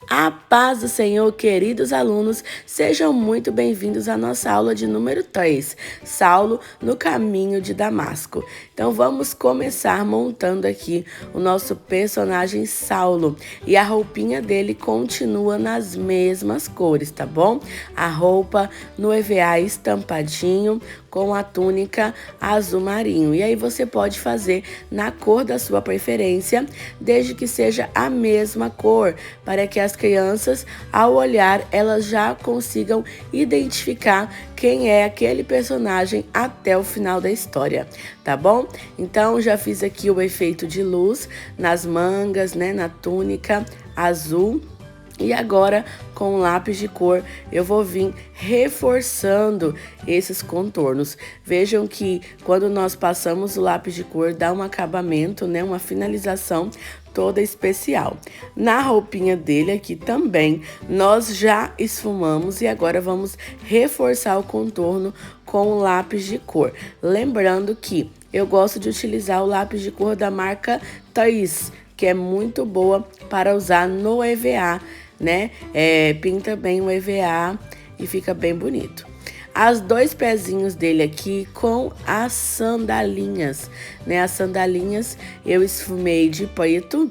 A paz do Senhor, queridos alunos, sejam muito bem-vindos à nossa aula de número 3, Saulo no caminho de Damasco. Então vamos começar montando aqui o nosso personagem Saulo e a roupinha dele continua nas mesmas cores, tá bom? A roupa no EVA estampadinho com a túnica azul marinho. E aí você pode fazer na cor da sua preferência, desde que seja a mesma cor, para que as crianças, ao olhar, elas já consigam identificar quem é aquele personagem até o final da história, tá bom? Então, já fiz aqui o efeito de luz nas mangas, né, na túnica azul. E agora, com o lápis de cor, eu vou vir reforçando esses contornos. Vejam que quando nós passamos o lápis de cor, dá um acabamento, né, uma finalização toda especial. Na roupinha dele aqui também, nós já esfumamos e agora vamos reforçar o contorno com o lápis de cor. Lembrando que eu gosto de utilizar o lápis de cor da marca Thais, que é muito boa para usar no EVA, né? Pinta bem o EVA e fica bem bonito. As dois pezinhos dele aqui com as sandalinhas, né? As sandalinhas eu esfumei de preto,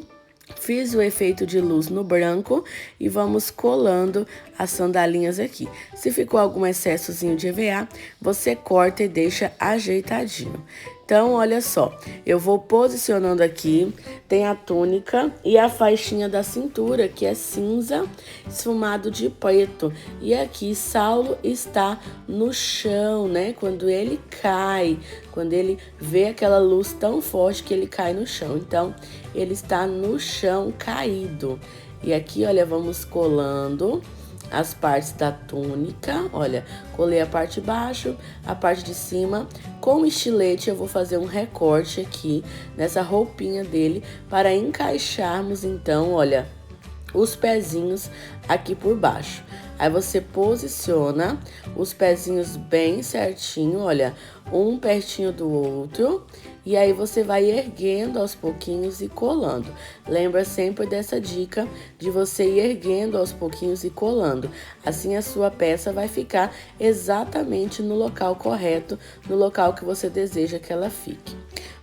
fiz o efeito de luz no branco e vamos colando as sandalinhas aqui. Se ficou algum excessozinho de EVA, você corta e deixa ajeitadinho. Então, olha só, eu vou posicionando aqui, tem a túnica e a faixinha da cintura, que é cinza, esfumado de preto. E aqui, Saulo está no chão, né? Quando ele cai, quando ele vê aquela luz tão forte que ele cai no chão. Então, ele está no chão caído. E aqui, olha, vamos colando as partes da túnica, olha, colei a parte de baixo, a parte de cima, com estilete eu vou fazer um recorte aqui nessa roupinha dele para encaixarmos então, olha, os pezinhos aqui por baixo. Aí você posiciona os pezinhos bem certinho, olha, um pertinho do outro. E aí você vai erguendo aos pouquinhos e colando. Lembra sempre dessa dica de você ir erguendo aos pouquinhos e colando. Assim a sua peça vai ficar exatamente no local correto, no local que você deseja que ela fique.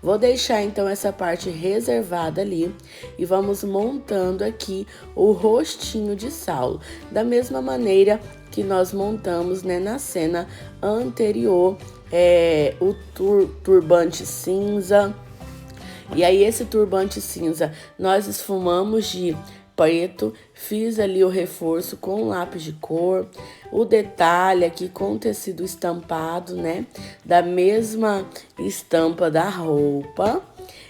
Vou deixar então essa parte reservada ali e vamos montando aqui o rostinho de Saulo. Da mesma maneira que nós montamos, né, na cena anterior, o turbante cinza. E aí esse turbante cinza nós esfumamos de preto, fiz ali o reforço com lápis de cor, o detalhe aqui com tecido estampado, né, da mesma estampa da roupa.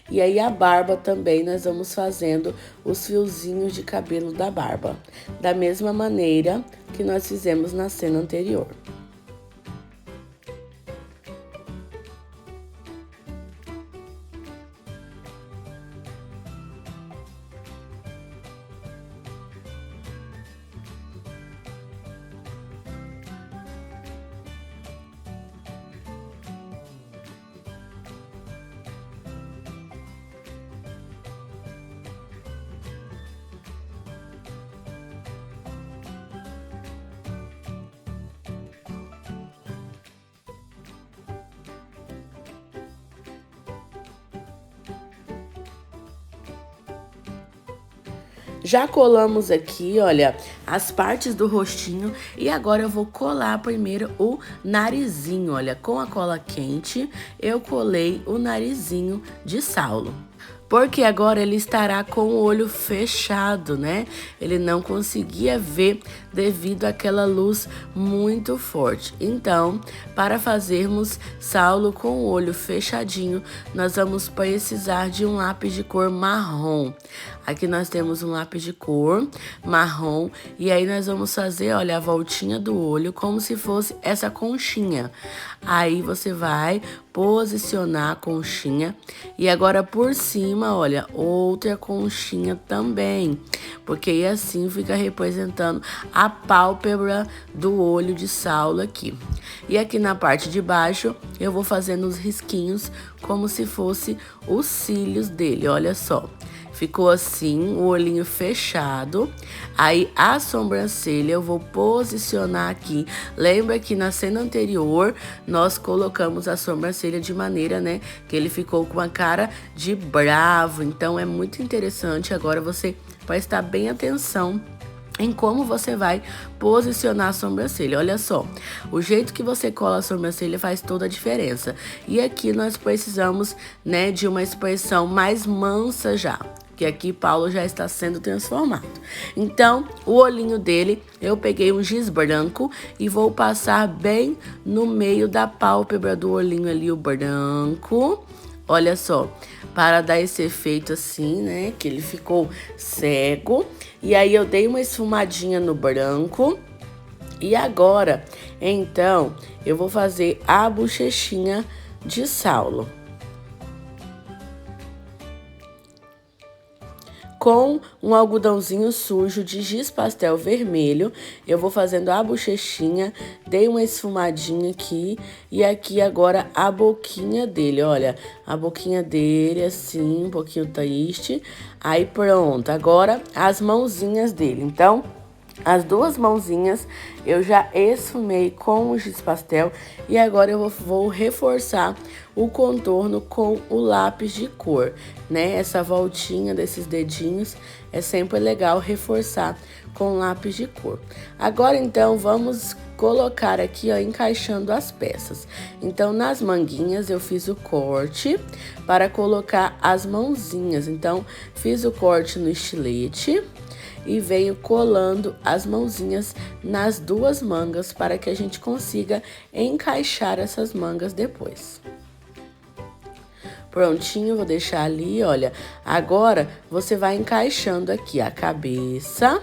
E aí a barba também nós vamos fazendo os fiozinhos de cabelo da barba, da mesma maneira que nós fizemos na cena anterior. Já colamos aqui, olha, as partes do rostinho e agora eu vou colar primeiro o narizinho, olha, com a cola quente eu colei o narizinho de Saulo. Porque agora ele estará com o olho fechado, né? Ele não conseguia ver devido àquela luz muito forte. Então, para fazermos Saulo com o olho fechadinho, nós vamos precisar de um lápis de cor marrom. Aqui nós temos um lápis de cor marrom e aí nós vamos fazer, olha, a voltinha do olho como se fosse essa conchinha. Aí você vai posicionar a conchinha e agora por cima, olha, outra conchinha também, porque aí assim fica representando a pálpebra do olho de Saulo aqui. E aqui na parte de baixo eu vou fazendo os risquinhos como se fosse os cílios dele, olha só. ficou assim, o olhinho fechado. Aí a sobrancelha eu vou posicionar aqui. Lembra que na cena anterior nós colocamos a sobrancelha de maneira, né, que ele ficou com a cara de bravo. Então é muito interessante agora você prestar bem atenção em como você vai posicionar a sobrancelha. Olha só, o jeito que você cola a sobrancelha faz toda a diferença. E aqui nós precisamos, né, de uma expressão mais mansa já, que aqui Paulo já está sendo transformado. Então, o olhinho dele, eu peguei um giz branco e vou passar bem no meio da pálpebra do olhinho ali, o branco. Olha só, para dar esse efeito assim, né, que ele ficou cego. E aí eu dei uma esfumadinha no branco. E agora, então, eu vou fazer a bochechinha de Saulo. Com um algodãozinho sujo de giz pastel vermelho, eu vou fazendo a bochechinha, dei uma esfumadinha aqui e aqui agora a boquinha dele, olha, a boquinha dele assim, um pouquinho triste. Aí pronto, agora as mãozinhas dele, então as duas mãozinhas eu já esfumei com o giz pastel e agora eu vou reforçar o contorno com o lápis de cor, né? Essa voltinha desses dedinhos é sempre legal reforçar com lápis de cor. Agora então vamos colocar aqui, ó, encaixando as peças. Então nas manguinhas eu fiz o corte para colocar as mãozinhas. Então fiz o corte no estilete e venho colando as mãozinhas nas duas mangas para que a gente consiga encaixar essas mangas depois. Prontinho, vou deixar ali, olha. Agora você vai encaixando aqui a cabeça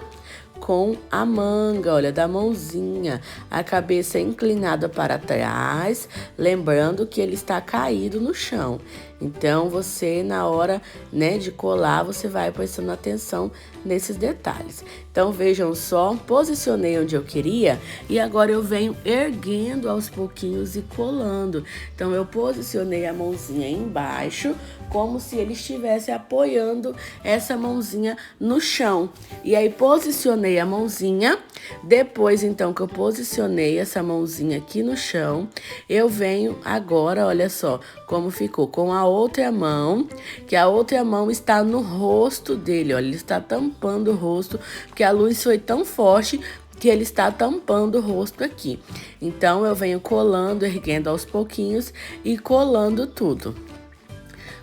com a manga, olha, da mãozinha, a cabeça inclinada para trás, lembrando que ele está caído no chão. Então, você, na hora, né, de colar, você vai prestando atenção nesses detalhes. Então, vejam só, posicionei onde eu queria e agora eu venho erguendo aos pouquinhos e colando. Então, eu posicionei a mãozinha embaixo, como se ele estivesse apoiando essa mãozinha no chão. E aí, posicionei a mãozinha. Depois, então, que eu posicionei essa mãozinha aqui no chão, eu venho agora, olha só, como ficou com a outra mão, que a outra mão está no rosto dele, olha, ele está tampando o rosto, porque a luz foi tão forte que ele está tampando o rosto aqui. Então, eu venho colando, erguendo aos pouquinhos e colando tudo.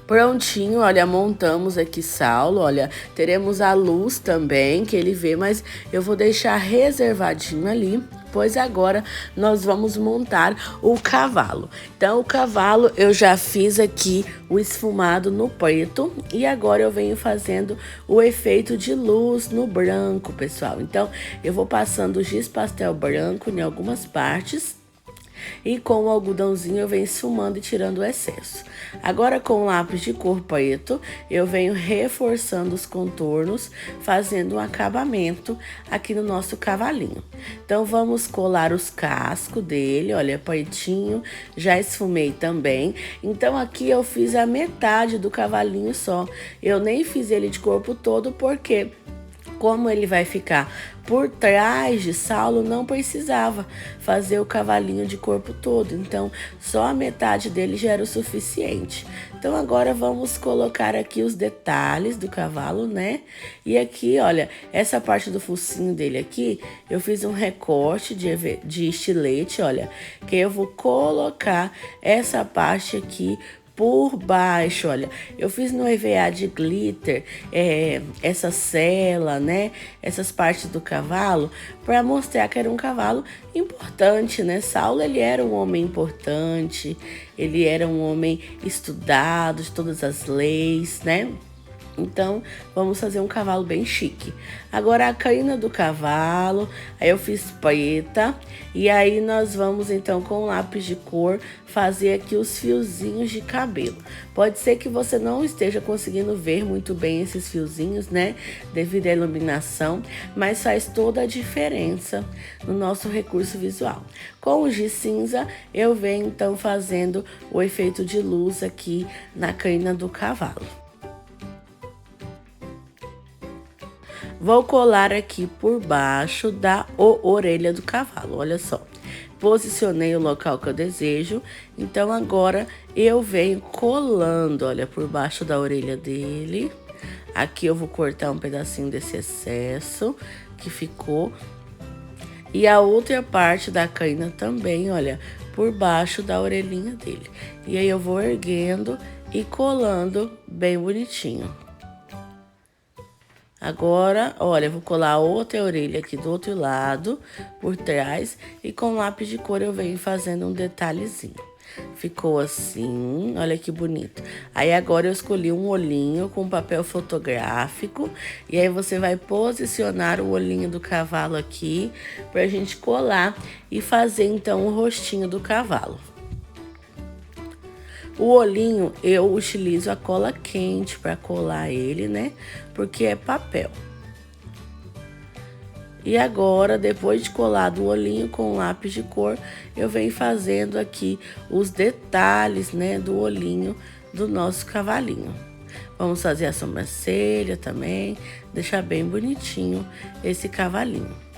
Prontinho, olha, montamos aqui Saulo, olha, teremos a luz também, que ele vê, mas eu vou deixar reservadinho ali, pois agora nós vamos montar o cavalo. Então, o cavalo eu já fiz aqui o esfumado no preto e agora eu venho fazendo o efeito de luz no branco, pessoal. Então, eu vou passando o giz pastel branco em algumas partes. E com o algodãozinho eu venho esfumando e tirando o excesso. Agora com o lápis de cor preto, eu venho reforçando os contornos, fazendo um acabamento aqui no nosso cavalinho. Então vamos colar os cascos dele, olha, pretinho, já esfumei também. Então aqui eu fiz a metade do cavalinho só, eu nem fiz ele de corpo todo porque como ele vai ficar por trás de Saulo, não precisava fazer o cavalinho de corpo todo. Então, só a metade dele já era o suficiente. Então, agora vamos colocar aqui os detalhes do cavalo, né? E aqui, olha, essa parte do focinho dele aqui, eu fiz um recorte de estilete, olha, que eu vou colocar essa parte aqui por baixo, olha, eu fiz no EVA de glitter, essa sela, né, essas partes do cavalo, para mostrar que era um cavalo importante, né, Saulo, ele era um homem importante, ele era um homem estudado de todas as leis, né. Então, vamos fazer um cavalo bem chique. Agora, a crina do cavalo, aí eu fiz preta. E aí, nós vamos, então, com lápis de cor, fazer aqui os fiozinhos de cabelo. Pode ser que você não esteja conseguindo ver muito bem esses fiozinhos, né? Devido à iluminação, mas faz toda a diferença no nosso recurso visual. Com o giz cinza, eu venho, então, fazendo o efeito de luz aqui na crina do cavalo. Vou colar aqui por baixo da orelha do cavalo, olha só. Posicionei o local que eu desejo, então agora eu venho colando, olha, por baixo da orelha dele. Aqui eu vou cortar um pedacinho desse excesso que ficou. E a outra parte da canina também, olha, por baixo da orelhinha dele. E aí eu vou erguendo e colando bem bonitinho. Agora, olha, eu vou colar outra orelha aqui do outro lado, por trás, e com lápis de cor eu venho fazendo um detalhezinho. Ficou assim, olha que bonito. Aí agora eu escolhi um olhinho com papel fotográfico, e aí você vai posicionar o olhinho do cavalo aqui, pra gente colar e fazer então o rostinho do cavalo. O olhinho eu utilizo a cola quente para colar ele, né? Porque é papel. E agora, depois de colado o olhinho com lápis de cor, eu venho fazendo aqui os detalhes, né, do olhinho do nosso cavalinho. Vamos fazer a sobrancelha também, deixar bem bonitinho esse cavalinho.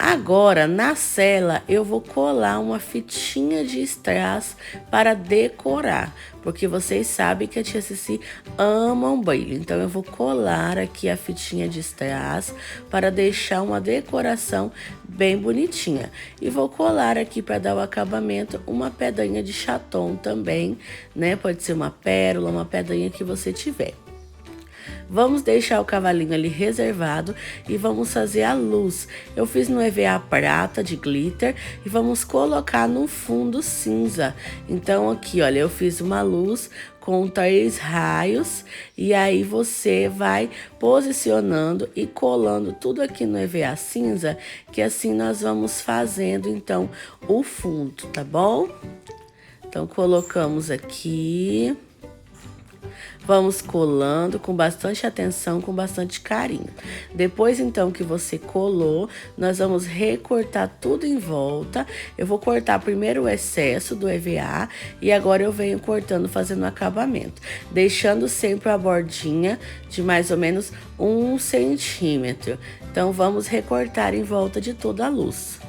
Agora, na sela, eu vou colar uma fitinha de strass para decorar, porque vocês sabem que a tia Ceci ama um brilho. Então, eu vou colar aqui a fitinha de strass para deixar uma decoração bem bonitinha. E vou colar aqui para dar o acabamento uma pedrinha de chaton também, né? Pode ser uma pérola, uma pedrinha que você tiver. Vamos deixar o cavalinho ali reservado e vamos fazer a luz. Eu fiz no EVA prata de glitter e vamos colocar no fundo cinza. Então aqui, olha, eu fiz uma luz com 3 raios e aí você vai posicionando e colando tudo aqui no EVA cinza, que assim nós vamos fazendo então o fundo, tá bom? Então colocamos aqui. Vamos colando com bastante atenção, com bastante carinho. Depois, então, que você colou, nós vamos recortar tudo em volta. Eu vou cortar primeiro o excesso do EVA e agora eu venho cortando, fazendo o acabamento. Deixando sempre a bordinha de mais ou menos 1 centímetro. Então, vamos recortar em volta de toda a luz.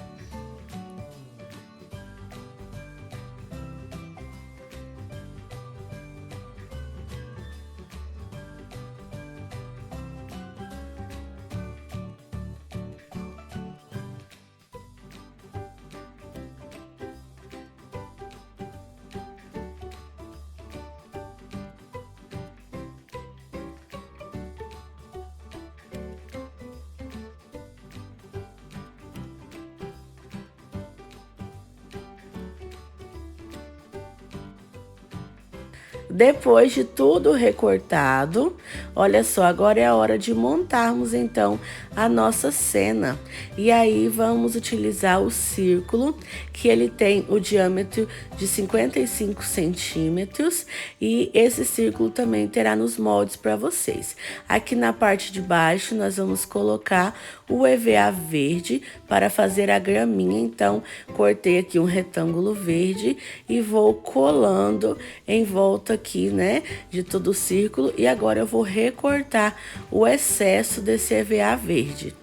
Depois de tudo recortado, olha só, agora é a hora de montarmos então a nossa cena. E aí vamos utilizar o círculo, que ele tem o diâmetro de 55 centímetros e esse círculo também terá nos moldes para vocês. Aqui na parte de baixo nós vamos colocar o EVA verde para fazer a graminha, então cortei aqui um retângulo verde e vou colando em volta aqui, né, de todo o círculo, e agora eu vou recortar o excesso desse EVA verde.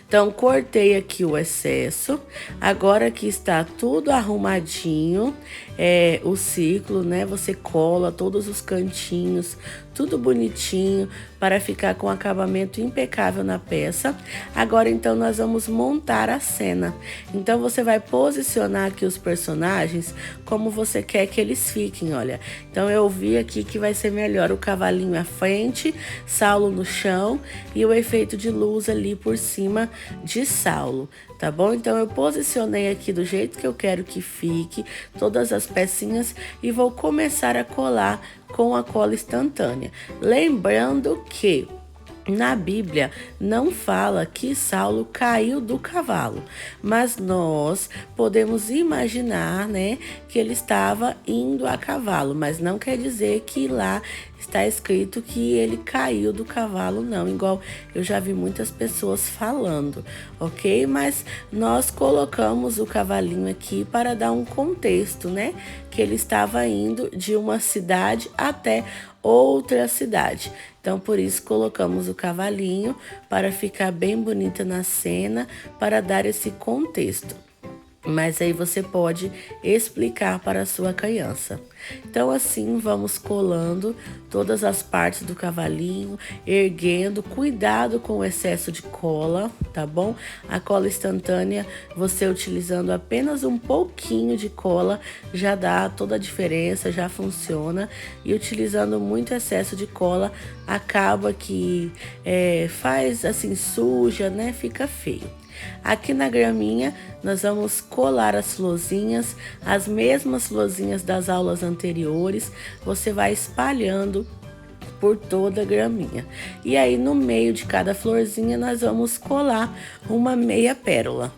Então, cortei aqui o excesso, agora que está tudo arrumadinho, o círculo, né? Você cola todos os cantinhos, tudo bonitinho, para ficar com acabamento impecável na peça. Agora, então, nós vamos montar a cena. Então, você vai posicionar aqui os personagens como você quer que eles fiquem, olha. Então, eu vi aqui que vai ser melhor o cavalinho à frente, Saulo no chão e o efeito de luz ali por cima de Saulo, tá bom? Então, eu posicionei aqui do jeito que eu quero que fique, todas as pecinhas, e vou começar a colar com a cola instantânea. Lembrando que na Bíblia não fala que Saulo caiu do cavalo, mas nós podemos imaginar, né, que ele estava indo a cavalo, mas não quer dizer que lá está escrito que ele caiu do cavalo, não, igual eu já vi muitas pessoas falando, ok? Mas nós colocamos o cavalinho aqui para dar um contexto, né, que ele estava indo de uma cidade até outra cidade. Então, por isso, colocamos o cavalinho para ficar bem bonita na cena, para dar esse contexto. Mas aí você pode explicar para a sua criança. Então, assim, vamos colando todas as partes do cavalinho, erguendo, cuidado com o excesso de cola, tá bom? A cola instantânea, você utilizando apenas um pouquinho de cola, já dá toda a diferença, já funciona. E utilizando muito excesso de cola, acaba que faz assim, suja, né? Fica feio. Aqui na graminha, nós vamos colar as florzinhas, as mesmas florzinhas das aulas anteriores, você vai espalhando por toda a graminha. E aí, no meio de cada florzinha, nós vamos colar uma meia pérola.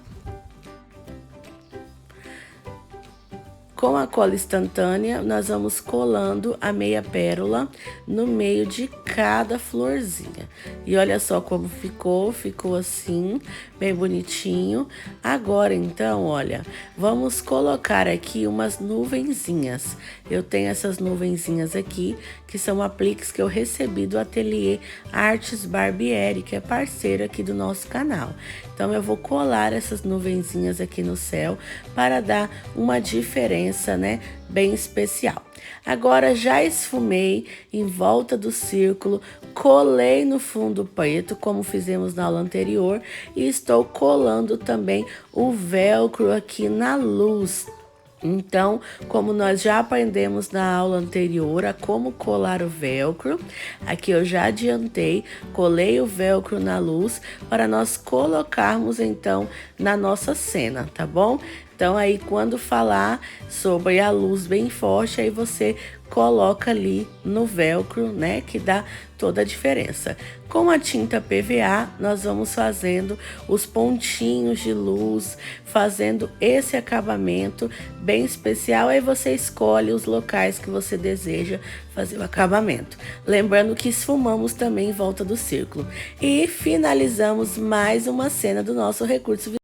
Com a cola instantânea, nós vamos colando a meia pérola no meio de cada florzinha. E olha só como ficou assim, bem bonitinho. Agora, então, olha, vamos colocar aqui umas nuvenzinhas. Eu tenho essas nuvenzinhas aqui, que são apliques que eu recebi do ateliê Artes Barbieri, que é parceiro aqui do nosso canal. Então, eu vou colar essas nuvenzinhas aqui no céu para dar uma diferença, né, bem especial. Agora, já esfumei em volta do círculo, colei no fundo preto, como fizemos na aula anterior, e estou colando também o velcro aqui na luz. Então, como nós já aprendemos na aula anterior a como colar o velcro, aqui eu já adiantei, colei o velcro na luz para nós colocarmos então na nossa cena, tá bom? Então, aí quando falar sobre a luz bem forte, aí você coloca ali no velcro, né, que dá toda a diferença. Com a tinta PVA, nós vamos fazendo os pontinhos de luz, fazendo esse acabamento bem especial. Aí você escolhe os locais que você deseja fazer o acabamento. Lembrando que esfumamos também em volta do círculo. E finalizamos mais uma cena do nosso recurso visual.